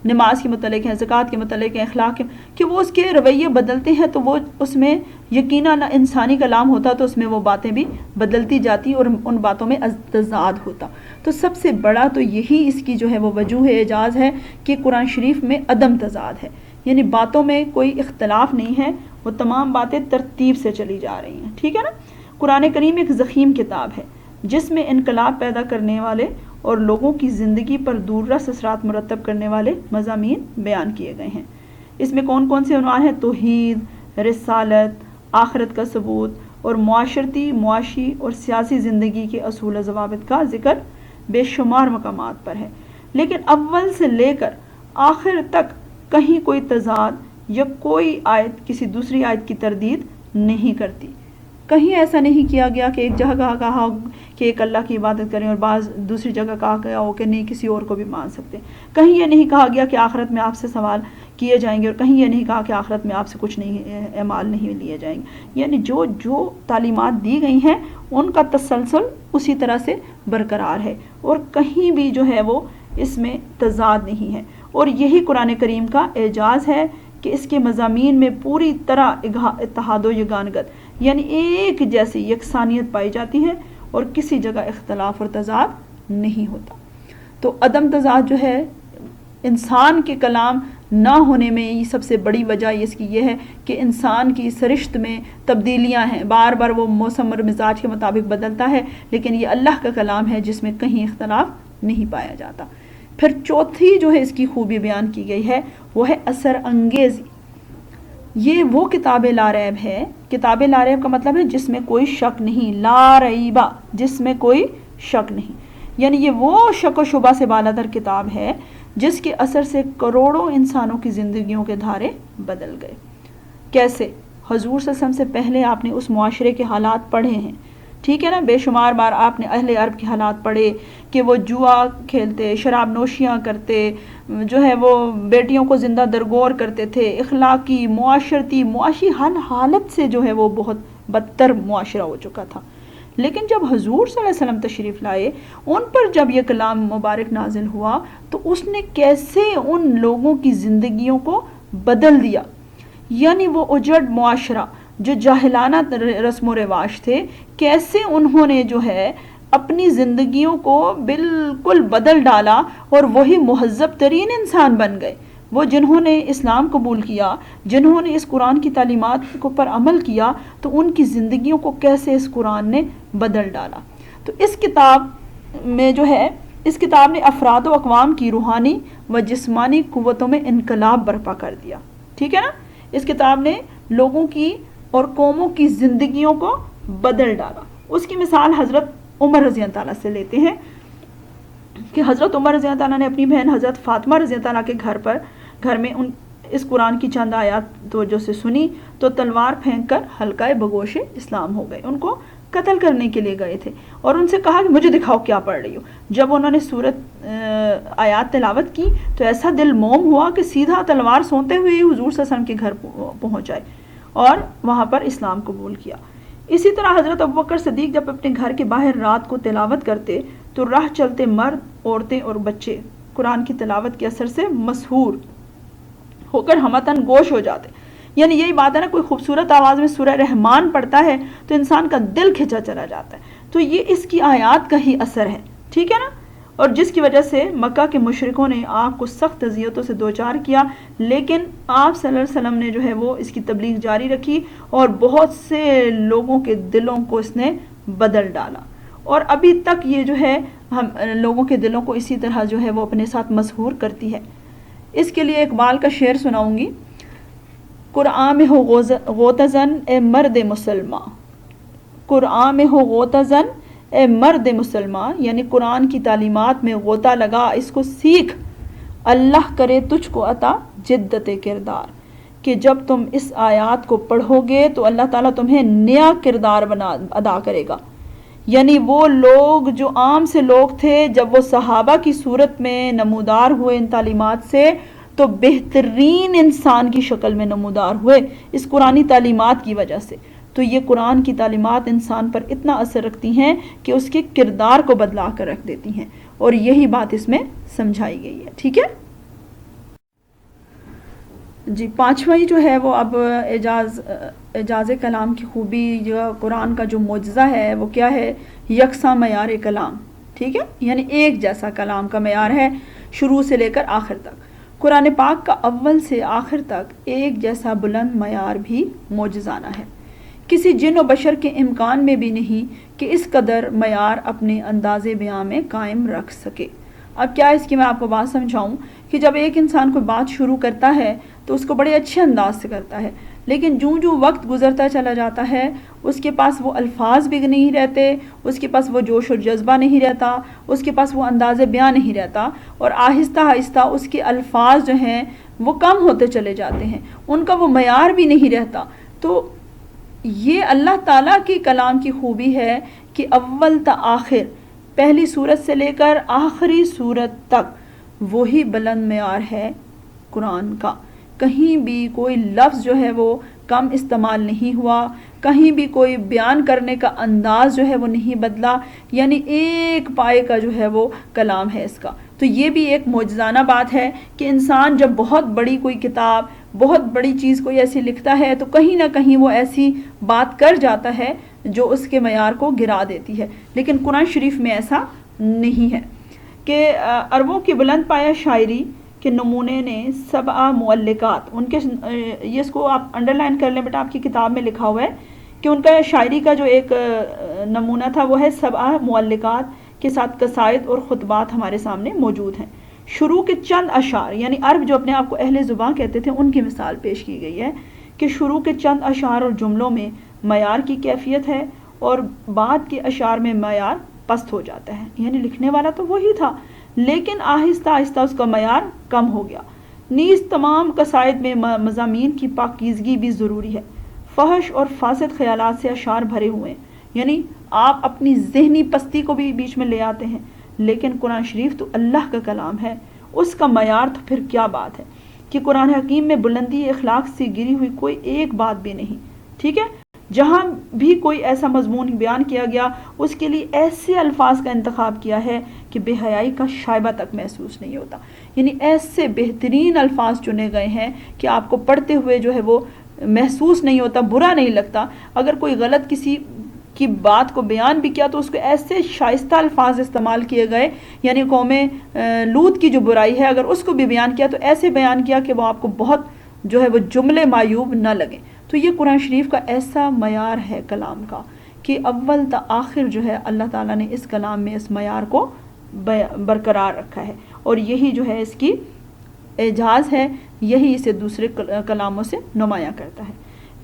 نماز کے متعلق ہیں، زکوٰۃ کے متعلق ہیں، اخلاق کے، کہ وہ اس کے رویے بدلتے ہیں تو وہ اس میں یقیناً انسانی کلام ہوتا تو اس میں وہ باتیں بھی بدلتی جاتی اور ان باتوں میں تضاد ہوتا. تو سب سے بڑا تو یہی اس کی جو ہے وہ وجوہ اعجاز ہے کہ قرآن شریف میں عدم تضاد ہے، یعنی باتوں میں کوئی اختلاف نہیں ہے، وہ تمام باتیں ترتیب سے چلی جا رہی ہیں. ٹھیک ہے نا. قرآن کریم ایک ضخیم کتاب ہے جس میں انقلاب پیدا کرنے والے اور لوگوں کی زندگی پر دور رس اثرات مرتب کرنے والے مضامین بیان کیے گئے ہیں. اس میں کون کون سے عنوان ہیں؟ توحید، رسالت، آخرت کا ثبوت اور معاشرتی، معاشی اور سیاسی زندگی کے اصول و ضوابط کا ذکر بے شمار مقامات پر ہے. لیکن اول سے لے کر آخر تک کہیں کوئی تضاد یا کوئی آیت کسی دوسری آیت کی تردید نہیں کرتی. کہیں ایسا نہیں کیا گیا کہ ایک جگہ کہا کہ ایک اللہ کی عبادت کریں اور بعض دوسری جگہ کہا گیا ہو کہ نہیں کسی اور کو بھی مان سکتے. کہیں یہ نہیں کہا گیا کہ آخرت میں آپ سے سوال کیے جائیں گے اور کہیں یہ نہیں کہا کہ آخرت میں آپ سے کچھ نہیں اعمال نہیں لیے جائیں گے. یعنی جو تعلیمات دی گئی ہیں ان کا تسلسل اسی طرح سے برقرار ہے اور کہیں بھی جو ہے وہ اس میں تضاد نہیں ہے. اور یہی قرآن کریم کا اعجاز ہے کہ اس کے مضامین میں پوری طرح اتحاد و یگانگت یعنی ایک جیسی یکسانیت پائی جاتی ہے اور کسی جگہ اختلاف اور تضاد نہیں ہوتا. تو عدم تضاد جو ہے انسان کے کلام نہ ہونے میں سب سے بڑی وجہ اس کی یہ ہے کہ انسان کی سرشت میں تبدیلیاں ہیں، بار بار وہ موسم اور مزاج کے مطابق بدلتا ہے، لیکن یہ اللہ کا کلام ہے جس میں کہیں اختلاف نہیں پایا جاتا. پھر چوتھی جو ہے اس کی خوبی بیان کی گئی ہے وہ ہے اثر انگیزی. یہ وہ کتاب لا ریب ہے. کتاب لا ریب کا مطلب ہے جس میں کوئی شک نہیں، لا ریبہ، جس میں کوئی شک نہیں. یعنی یہ وہ شک و شبہ سے بالاتر کتاب ہے جس کے اثر سے کروڑوں انسانوں کی زندگیوں کے دھارے بدل گئے. کیسے؟ حضور صلی اللہ علیہ وسلم سے پہلے آپ نے اس معاشرے کے حالات پڑھے ہیں. ٹھیک ہے نا. بے شمار بار آپ نے اہل عرب کے حالات پڑھے کہ وہ جوا کھیلتے، شراب نوشیاں کرتے، جو ہے وہ بیٹیوں کو زندہ درگور کرتے تھے، اخلاقی، معاشرتی، معاشی ہر حالت سے جو ہے وہ بہت بدتر معاشرہ ہو چکا تھا. لیکن جب حضور صلی اللہ علیہ وسلم تشریف لائے، ان پر جب یہ کلام مبارک نازل ہوا تو اس نے کیسے ان لوگوں کی زندگیوں کو بدل دیا. یعنی وہ اجڑ معاشرہ جو جاہلانہ رسم و رواج تھے، کیسے انہوں نے جو ہے اپنی زندگیوں کو بالکل بدل ڈالا اور وہی مہذب ترین انسان بن گئے. وہ جنہوں نے اسلام قبول کیا، جنہوں نے اس قرآن کی تعلیمات کو پر عمل کیا، تو ان کی زندگیوں کو کیسے اس قرآن نے بدل ڈالا. تو اس کتاب میں جو ہے، اس کتاب نے افراد و اقوام کی روحانی و جسمانی قوتوں میں انقلاب برپا کر دیا. ٹھیک ہے نا. اس کتاب نے لوگوں کی اور قوموں کی زندگیوں کو بدل ڈالا. اس کی مثال حضرت عمر رضی اللہ تعالیٰ سے لیتے ہیں کہ حضرت عمر رضی اللہ تعالیٰ نے اپنی بہن حضرت فاطمہ رضی اللہ تعالیٰ کے گھر میں ان اس قرآن کی چند آیات توجہ سے سنی تو تلوار پھینک کر حلقہ بگوش اسلام ہو گئے. ان کو قتل کرنے کے لیے گئے تھے اور ان سے کہا کہ مجھے دکھاؤ کیا پڑھ رہی ہو. جب انہوں نے سورت آیات تلاوت کی تو ایسا دل موم ہوا کہ سیدھا تلوار سونتے ہوئے حضور صلی اللہ علیہ وسلم کے گھر پہنچ آئے اور وہاں پر اسلام قبول کیا. اسی طرح حضرت ابوبکر صدیق جب اپنے گھر کے باہر رات کو تلاوت کرتے تو راہ چلتے مرد، عورتیں اور بچے قرآن کی تلاوت کے اثر سے مسحور ہو کر ہمتن گوش ہو جاتے. یعنی یہی بات ہے نا، کوئی خوبصورت آواز میں سورہ رحمان پڑھتا ہے تو انسان کا دل کھنچا چلا جاتا ہے. تو یہ اس کی آیات کا ہی اثر ہے، ٹھیک ہے نا. اور جس کی وجہ سے مکہ کے مشرکوں نے آپ کو سخت اذیتوں سے دوچار کیا، لیکن آپ صلی اللہ علیہ وسلم نے جو ہے وہ اس کی تبلیغ جاری رکھی اور بہت سے لوگوں کے دلوں کو اس نے بدل ڈالا. اور ابھی تک یہ جو ہے ہم لوگوں کے دلوں کو اسی طرح جو ہے وہ اپنے ساتھ مسحور کرتی ہے. اس کے لیے اقبال کا شعر سناؤں گی. قرآن میں ہو غوطہ-زن اے مرد مسلمان، قرآن میں ہو غوطہ-زن اے مرد مسلمان، یعنی قرآن کی تعلیمات میں غوطہ لگا، اس کو سیکھ، اللہ کرے تجھ کو عطا جدت کردار، کہ جب تم اس آیات کو پڑھو گے تو اللہ تعالیٰ تمہیں نیا کردار ادا کرے گا. یعنی وہ لوگ جو عام سے لوگ تھے، جب وہ صحابہ کی صورت میں نمودار ہوئے ان تعلیمات سے، تو بہترین انسان کی شکل میں نمودار ہوئے اس قرآنی تعلیمات کی وجہ سے. تو یہ قرآن کی تعلیمات انسان پر اتنا اثر رکھتی ہیں کہ اس کے کردار کو بدلا کر رکھ دیتی ہیں، اور یہی بات اس میں سمجھائی گئی ہے. ٹھیک ہے جی. پانچواں جو ہے وہ اب اعجاز کلام کی خوبی، جو قرآن کا جو معجزہ ہے وہ کیا ہے؟ یکساں معیار کلام. ٹھیک ہے، یعنی ایک جیسا کلام کا معیار ہے شروع سے لے کر آخر تک. قرآن پاک کا اول سے آخر تک ایک جیسا بلند معیار بھی معجزانہ ہے. کسی جن و بشر کے امکان میں بھی نہیں کہ اس قدر معیار اپنے انداز بیان میں قائم رکھ سکے. اب کیا اس کی میں آپ کو بات سمجھاؤں کہ جب ایک انسان کوئی بات شروع کرتا ہے تو اس کو بڑے اچھے انداز سے کرتا ہے، لیکن جو وقت گزرتا چلا جاتا ہے اس کے پاس وہ الفاظ بھی نہیں رہتے، اس کے پاس وہ جوش و جذبہ نہیں رہتا، اس کے پاس وہ انداز بیان نہیں رہتا، اور آہستہ آہستہ اس کے الفاظ جو ہیں وہ کم ہوتے چلے جاتے ہیں، ان کا وہ معیار بھی نہیں رہتا. تو یہ اللہ تعالیٰ کی کلام کی خوبی ہے کہ اول تا آخر، پہلی صورت سے لے کر آخری صورت تک وہی بلند معیار ہے قرآن کا. کہیں بھی کوئی لفظ جو ہے وہ کم استعمال نہیں ہوا، کہیں بھی کوئی بیان کرنے کا انداز جو ہے وہ نہیں بدلا، یعنی ایک پائے کا جو ہے وہ کلام ہے اس کا. تو یہ بھی ایک معجزانہ بات ہے کہ انسان جب بہت بڑی کوئی کتاب، بہت بڑی چیز کوئی ایسی لکھتا ہے تو کہیں نہ کہیں وہ ایسی بات کر جاتا ہے جو اس کے معیار کو گرا دیتی ہے. لیکن قرآن شریف میں ایسا نہیں ہے کہ عربوں کی بلند پایہ شاعری کے نمونے نے 7 معلقات، ان کے یہ اس کو آپ انڈر لائن کر لیں بیٹا، آپ کی کتاب میں لکھا ہوا ہے کہ ان کا شاعری کا جو ایک نمونہ تھا وہ ہے 7 معلقات کے ساتھ قصائد اور خطبات ہمارے سامنے موجود ہیں. شروع کے چند اشعار، یعنی عرب جو اپنے آپ کو اہل زبان کہتے تھے ان کی مثال پیش کی گئی ہے کہ شروع کے چند اشعار اور جملوں میں معیار کی کیفیت ہے اور بعد کے اشعار میں معیار پست ہو جاتا ہے. یعنی لکھنے والا تو وہی تھا لیکن آہستہ آہستہ اس کا معیار کم ہو گیا. نیز تمام قصائد میں مضامین کی پاکیزگی بھی ضروری ہے. فحش اور فاسد خیالات سے اشعار بھرے ہوئے ہیں، یعنی آپ اپنی ذہنی پستی کو بھی بیچ میں لے آتے ہیں. لیکن قرآن شریف تو اللہ کا کلام ہے، اس کا معیار تو پھر کیا بات ہے کہ قرآن حکیم میں بلندی اخلاق سے گری ہوئی کوئی ایک بات بھی نہیں. ٹھیک ہے، جہاں بھی کوئی ایسا مضمون بیان کیا گیا اس کے لیے ایسے الفاظ کا انتخاب کیا ہے کہ بے حیائی کا شائبہ تک محسوس نہیں ہوتا. یعنی ایسے بہترین الفاظ چنے گئے ہیں کہ آپ کو پڑھتے ہوئے جو ہے وہ محسوس نہیں ہوتا، برا نہیں لگتا. اگر کوئی غلط کسی کی بات کو بیان بھی کیا تو اس کو ایسے شائستہ الفاظ استعمال کیے گئے، یعنی قوم لوط کی جو برائی ہے اگر اس کو بھی بیان کیا تو ایسے بیان کیا کہ وہ آپ کو بہت جو ہے وہ جملے معیوب نہ لگیں. تو یہ قرآن شریف کا ایسا معیار ہے کلام کا کہ اول تا آخر جو ہے اللہ تعالیٰ نے اس کلام میں اس معیار کو برقرار رکھا ہے، اور یہی جو ہے اس کی اعجاز ہے، یہی اسے دوسرے کلاموں سے نمایاں کرتا ہے.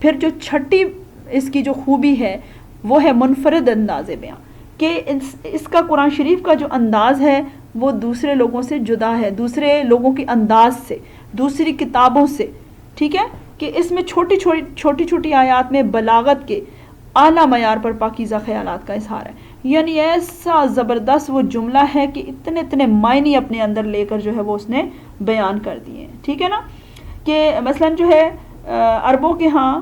پھر جو چھٹی اس کی جو خوبی ہے وہ ہے منفرد انداز بیان، کہ اس کا قرآن شریف کا جو انداز ہے وہ دوسرے لوگوں سے جدا ہے، دوسرے لوگوں کے انداز سے، دوسری کتابوں سے. ٹھیک ہے، کہ اس میں چھوٹی چھوٹی آیات میں بلاغت کے اعلیٰ معیار پر پاکیزہ خیالات کا اظہار ہے. یعنی ایسا زبردست وہ جملہ ہے کہ اتنے معنی اپنے اندر لے کر جو ہے وہ اس نے بیان کر دیے ہیں. ٹھیک ہے نا، کہ مثلا جو ہے عربوں کے ہاں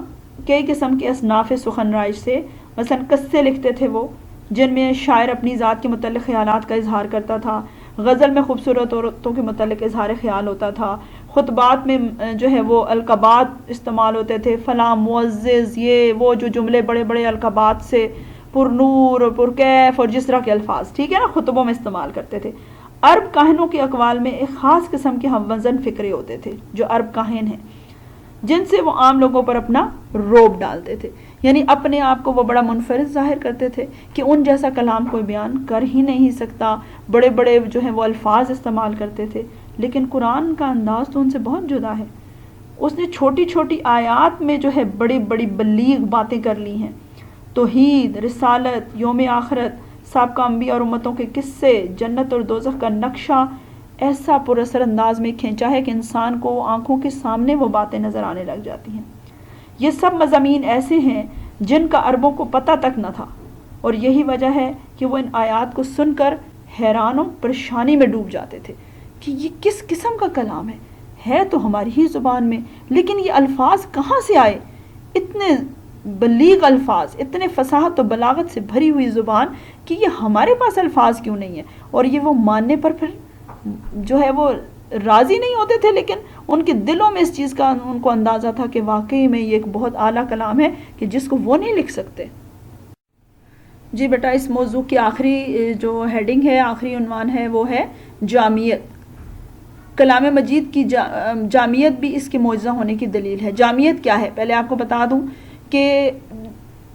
کئی قسم کے اصناف سخن رائج سے، مثلا قصے لکھتے تھے وہ، جن میں شاعر اپنی ذات کے متعلق خیالات کا اظہار کرتا تھا، غزل میں خوبصورت عورتوں کے متعلق اظہار خیال ہوتا تھا، خطبات میں جو ہے وہ القابات استعمال ہوتے تھے، فلاں معزز، یہ وہ جو جملے بڑے بڑے القابات سے پر نور اور پر کیف اور جس طرح کے الفاظ، ٹھیک ہے نا، خطبوں میں استعمال کرتے تھے. عرب کاہنوں کے اقوال میں ایک خاص قسم کے ہم وزن فکرے ہوتے تھے جو عرب کاہن ہیں، جن سے وہ عام لوگوں پر اپنا روب ڈالتے تھے. یعنی اپنے آپ کو وہ بڑا منفرد ظاہر کرتے تھے کہ ان جیسا کلام کوئی بیان کر ہی نہیں سکتا، بڑے بڑے جو ہیں وہ الفاظ استعمال کرتے تھے. لیکن قرآن کا انداز تو ان سے بہت جدا ہے. اس نے چھوٹی چھوٹی آیات میں جو ہے بڑی بڑی بلیغ باتیں کر لی ہیں. توحید، رسالت، یوم آخرت، سابقہ انبیاء اور امتوں کے قصے، جنت اور دوزخ کا نقشہ ایسا پر اثر انداز میں کھینچا ہے کہ انسان کو آنکھوں کے سامنے وہ باتیں نظر آنے لگ جاتی ہیں. یہ سب مضامین ایسے ہیں جن کا عربوں کو پتہ تک نہ تھا، اور یہی وجہ ہے کہ وہ ان آیات کو سن کر حیران و پریشانی میں ڈوب جاتے تھے کہ یہ کس قسم کا کلام ہے تو ہماری ہی زبان میں، لیکن یہ الفاظ کہاں سے آئے؟ اتنے بلیغ الفاظ، اتنے فصاحت و بلاغت سے بھری ہوئی زبان کہ یہ ہمارے پاس الفاظ کیوں نہیں ہیں؟ اور یہ وہ ماننے پر پھر جو ہے وہ راضی نہیں ہوتے تھے، لیکن ان کے دلوں میں اس چیز کا ان کو اندازہ تھا کہ واقعی میں یہ ایک بہت اعلیٰ کلام ہے کہ جس کو وہ نہیں لکھ سکتے. جی بیٹا، اس موضوع کی آخری جو ہیڈنگ ہے، آخری عنوان ہے، وہ ہے جامعیت. کلام مجید کی جامعیت بھی اس کے معجزہ ہونے کی دلیل ہے. جامعیت کیا ہے؟ پہلے آپ کو بتا دوں کہ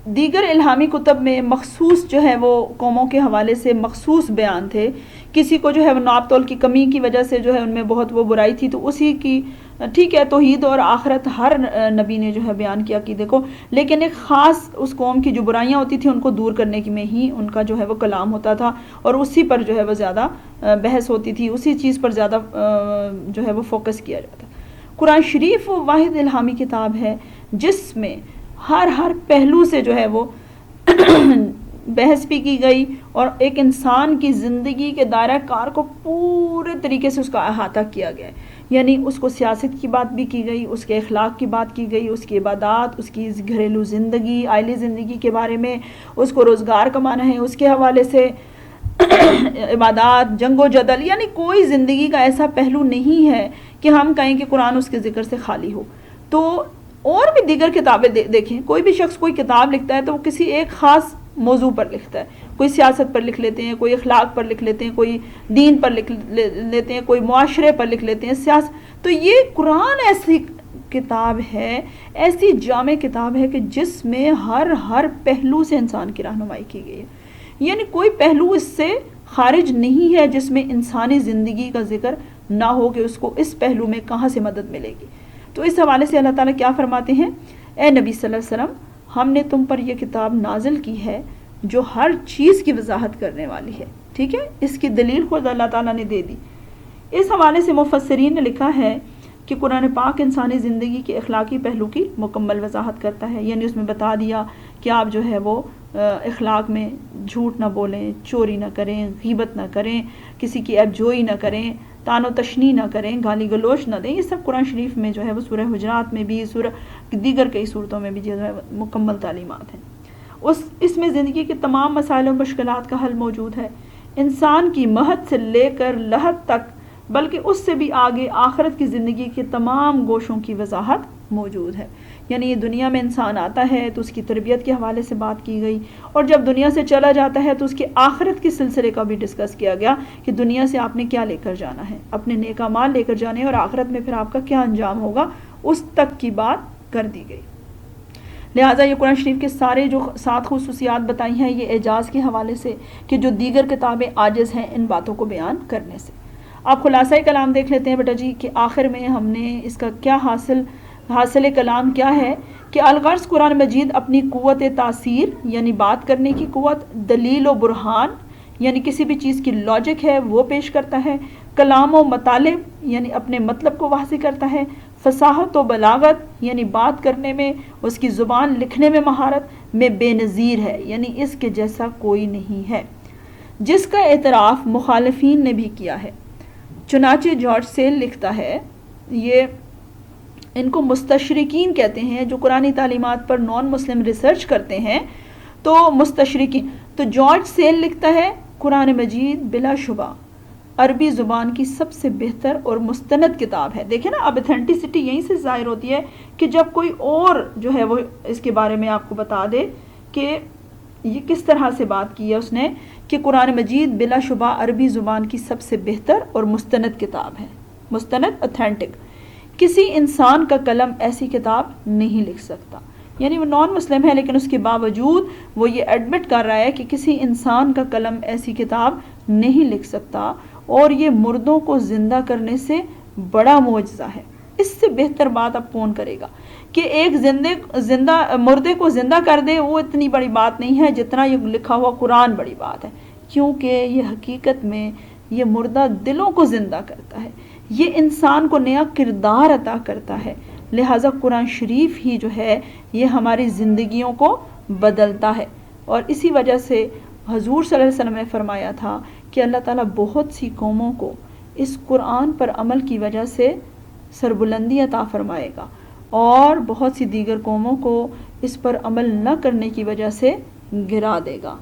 دیگر الہامی کتب میں مخصوص جو ہے وہ قوموں کے حوالے سے مخصوص بیان تھے. کسی کو جو ہے وہ ناپ تول کی کمی کی وجہ سے جو ہے ان میں بہت وہ برائی تھی، تو اسی کی ٹھیک ہے توحید اور آخرت ہر نبی نے جو ہے بیان کیا عقیدے کو، لیکن ایک خاص اس قوم کی جو برائیاں ہوتی تھیں ان کو دور کرنے کی میں ہی ان کا جو ہے وہ کلام ہوتا تھا، اور اسی پر جو ہے وہ زیادہ بحث ہوتی تھی، اسی چیز پر زیادہ جو ہے وہ فوکس کیا جاتا. قرآن شریف وہ واحد الہامی کتاب ہے جس میں ہر پہلو سے جو ہے وہ بحث بھی کی گئی، اور ایک انسان کی زندگی کے دائرہ کار کو پورے طریقے سے اس کا احاطہ کیا گیا ہے. یعنی اس کو سیاست کی بات بھی کی گئی، اس کے اخلاق کی بات کی گئی، اس کی عبادات، اس کی گھریلو زندگی، عائلی زندگی کے بارے میں، اس کو روزگار کمانا ہے اس کے حوالے سے، عبادات، جنگ و جدل، یعنی کوئی زندگی کا ایسا پہلو نہیں ہے کہ ہم کہیں کہ قرآن اس کے ذکر سے خالی ہو. تو اور بھی دیگر کتابیں دیکھیں، کوئی بھی شخص کوئی کتاب لکھتا ہے تو وہ کسی ایک خاص موضوع پر لکھتا ہے. کوئی سیاست پر لکھ لیتے ہیں، کوئی اخلاق پر لکھ لیتے ہیں، کوئی دین پر لکھ لیتے ہیں، کوئی معاشرے پر لکھ لیتے ہیں، سیاست. تو یہ قرآن ایسی کتاب ہے، ایسی جامع کتاب ہے کہ جس میں ہر پہلو سے انسان کی رہنمائی کی گئی ہے. یعنی کوئی پہلو اس سے خارج نہیں ہے جس میں انسانی زندگی کا ذکر نہ ہو کہ اس کو اس پہلو میں کہاں سے مدد ملے گی. تو اس حوالے سے اللہ تعالیٰ کیا فرماتے ہیں؟ اے نبی صلی اللہ علیہ وسلم، ہم نے تم پر یہ کتاب نازل کی ہے جو ہر چیز کی وضاحت کرنے والی ہے. ٹھیک ہے، اس کی دلیل خود اللہ تعالیٰ نے دے دی. اس حوالے سے مفسرین نے لکھا ہے کہ قرآن پاک انسانی زندگی کے اخلاقی پہلو کی مکمل وضاحت کرتا ہے. یعنی اس میں بتا دیا کہ آپ جو ہے وہ اخلاق میں جھوٹ نہ بولیں، چوری نہ کریں، غیبت نہ کریں، کسی کی عیب جوئی نہ کریں، تان و تشنیع نہ کریں، گالی گلوچ نہ دیں. یہ سب قرآن شریف میں جو ہے وہ سورہ حجرات میں بھی، سورہ دیگر کئی صورتوں میں بھی جو ہے مکمل تعلیمات ہیں. اس میں زندگی کے تمام مسائل و مشکلات کا حل موجود ہے، انسان کی مہد سے لے کر لحد تک، بلکہ اس سے بھی آگے آخرت کی زندگی کے تمام گوشوں کی وضاحت موجود ہے. یعنی یہ دنیا میں انسان آتا ہے تو اس کی تربیت کے حوالے سے بات کی گئی، اور جب دنیا سے چلا جاتا ہے تو اس کے آخرت کے سلسلے کا بھی ڈسکس کیا گیا کہ دنیا سے آپ نے کیا لے کر جانا ہے، اپنے نیک اعمال لے کر جانے، اور آخرت میں پھر آپ کا کیا انجام ہوگا، اس تک کی بات کر دی گئی. لہٰذا یہ قرآن شریف کے سارے جو 7 خصوصیات بتائی ہیں یہ اعجاز کے حوالے سے کہ جو دیگر کتابیں عاجز ہیں ان باتوں کو بیان کرنے سے. آپ خلاصہ کلام دیکھ لیتے ہیں بیٹا جی کہ آخر میں ہم نے اس کا کیا حاصل کلام کیا ہے کہ الغرض قرآن مجید اپنی قوت تاثیر یعنی بات کرنے کی قوت، دلیل و برہان یعنی کسی بھی چیز کی لاجک ہے وہ پیش کرتا ہے، کلام و مطالب یعنی اپنے مطلب کو واضح کرتا ہے، فصاحت و بلاغت یعنی بات کرنے میں، اس کی زبان لکھنے میں مہارت میں بے نظیر ہے، یعنی اس کے جیسا کوئی نہیں ہے، جس کا اعتراف مخالفین نے بھی کیا ہے۔ چنانچہ جارج سیل لکھتا ہے، یہ ان کو مستشرقین کہتے ہیں، جو قرآنی تعلیمات پر نان مسلم ریسرچ کرتے ہیں، تو مستشرقین۔ تو جارج سیل لکھتا ہے قرآن مجید بلا شبہ عربی زبان کی سب سے بہتر اور مستند کتاب ہے۔ دیکھیں نا، اب اتھینٹسٹی یہیں سے ظاہر ہوتی ہے کہ جب کوئی اور جو ہے وہ اس کے بارے میں آپ کو بتا دے کہ یہ کس طرح سے بات کی ہے اس نے، کہ قرآن مجید بلا شبہ عربی زبان کی سب سے بہتر اور مستند کتاب ہے، مستند، اتھینٹک۔ کسی انسان کا قلم ایسی کتاب نہیں لکھ سکتا، یعنی وہ نان مسلم ہے لیکن اس کے باوجود وہ یہ ایڈمٹ کر رہا ہے کہ کسی انسان کا قلم ایسی کتاب نہیں لکھ سکتا، اور یہ مردوں کو زندہ کرنے سے بڑا معجزہ ہے۔ اس سے بہتر بات اب کون کرے گا کہ ایک مردے کو زندہ کر دے، وہ اتنی بڑی بات نہیں ہے جتنا یہ لکھا ہوا قرآن بڑی بات ہے، کیونکہ یہ حقیقت میں یہ مردہ دلوں کو زندہ کرتا ہے، یہ انسان کو نیا کردار عطا کرتا ہے، لہٰذا قرآن شریف ہی جو ہے یہ ہماری زندگیوں کو بدلتا ہے۔ اور اسی وجہ سے حضور صلی اللہ علیہ وسلم نے فرمایا تھا کہ اللہ تعالیٰ بہت سی قوموں کو اس قرآن پر عمل کی وجہ سے سربلندی عطا فرمائے گا، اور بہت سی دیگر قوموں کو اس پر عمل نہ کرنے کی وجہ سے گرا دے گا۔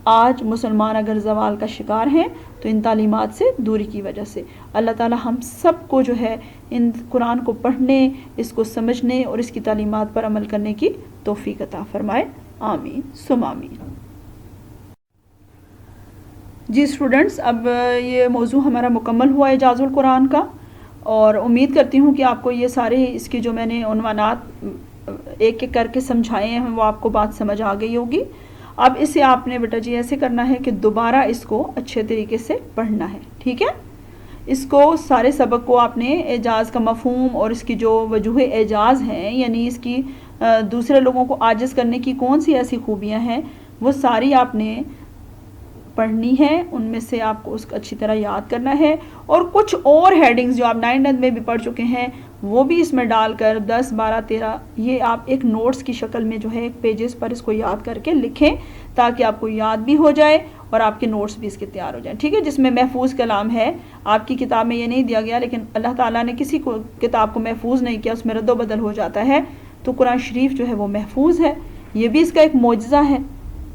آج مسلمان اگر زوال کا شکار ہیں تو ان تعلیمات سے دوری کی وجہ سے۔ اللہ تعالیٰ ہم سب کو جو ہے ان قرآن کو پڑھنے، اس کو سمجھنے اور اس کی تعلیمات پر عمل کرنے کی توفیق عطا فرمائے، آمین ثم آمین۔ جی اسٹوڈنٹس، اب یہ موضوع ہمارا مکمل ہوا اعجاز القرآن کا، اور امید کرتی ہوں کہ آپ کو یہ سارے اس کی جو میں نے عنوانات ایک ایک کر کے سمجھائے ہیں وہ آپ کو بات سمجھ آ گئی ہوگی۔ اب اسے آپ نے بیٹا جی ایسے کرنا ہے کہ دوبارہ اس کو اچھے طریقے سے پڑھنا ہے، ٹھیک ہے؟ اس کو سارے سبق کو آپ نے اعجاز کا مفہوم اور اس کی جو وجوہ اعجاز ہیں، یعنی اس کی دوسرے لوگوں کو عاجز کرنے کی کون سی ایسی خوبیاں ہیں، وہ ساری آپ نے پڑھنی ہے، ان میں سے آپ کو اس کو اچھی طرح یاد کرنا ہے، اور کچھ اور ہیڈنگز جو آپ 9th میں بھی پڑھ چکے ہیں وہ بھی اس میں ڈال کر 10 12 13 یہ آپ ایک نوٹس کی شکل میں جو ہے ایک پیجز پر اس کو یاد کر کے لکھیں، تاکہ آپ کو یاد بھی ہو جائے اور آپ کے نوٹس بھی اس کے تیار ہو جائیں، ٹھیک ہے؟ جس میں محفوظ کلام ہے، آپ کی کتاب میں یہ نہیں دیا گیا، لیکن اللہ تعالیٰ نے کسی کو کتاب کو محفوظ نہیں کیا، اس میں رد و بدل ہو جاتا ہے، تو قرآن شریف جو ہے وہ محفوظ ہے۔ یہ بھی اس کا ایک معجزہ ہے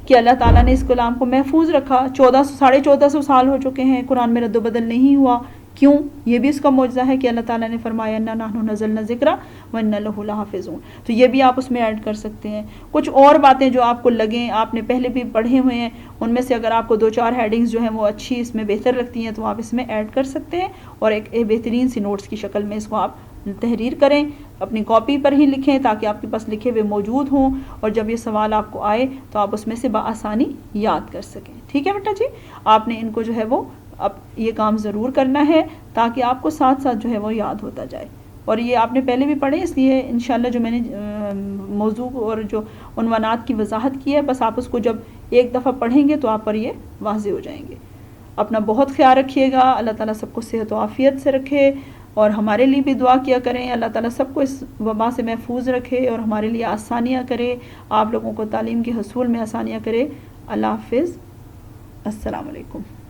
کہ اللہ تعالیٰ نے اس کلام کو محفوظ رکھا، 1450 سال ہو چکے ہیں، قرآن میں رد و بدل نہیں ہوا، کیوں؟ یہ بھی اس کا معجزہ ہے کہ اللہ تعالیٰ نے فرمایا اِنَّا نَحْنُ نَزَّلْنَا الذِّکْرَ وَإِنَّا لَهُ لَحَافِظُونَ، تو یہ بھی آپ اس میں ایڈ کر سکتے ہیں۔ کچھ اور باتیں جو آپ کو لگیں، آپ نے پہلے بھی پڑھے ہوئے ہیں، ان میں سے اگر آپ کو 2-4 ہیڈنگز جو ہیں وہ اچھی اس میں بہتر لگتی ہیں تو آپ اس میں ایڈ کر سکتے ہیں، اور ایک بہترین سی نوٹس کی شکل میں اس کو آپ تحریر کریں، اپنی کاپی پر ہی لکھیں تاکہ آپ کے پاس لکھے ہوئے موجود ہوں، اور جب یہ سوال آپ کو آئے تو آپ اس میں سے بآسانی یاد کر سکیں، ٹھیک ہے بیٹا جی؟ آپ نے ان کو جو ہے وہ اب یہ کام ضرور کرنا ہے تاکہ آپ کو ساتھ ساتھ جو ہے وہ یاد ہوتا جائے، اور یہ آپ نے پہلے بھی پڑھے، اس لیے انشاءاللہ جو میں نے موضوع اور جو عنوانات کی وضاحت کی ہے، بس آپ اس کو جب ایک دفعہ پڑھیں گے تو آپ پر یہ واضح ہو جائیں گے۔ اپنا بہت خیال رکھیے گا، اللہ تعالیٰ سب کو صحت و عافیت سے رکھے، اور ہمارے لیے بھی دعا کیا کریں، اللہ تعالیٰ سب کو اس وبا سے محفوظ رکھے اور ہمارے لیے آسانیاں کرے، آپ لوگوں کو تعلیم کے حصول میں آسانیاں کرے۔ اللہ حافظ، السلام علیکم۔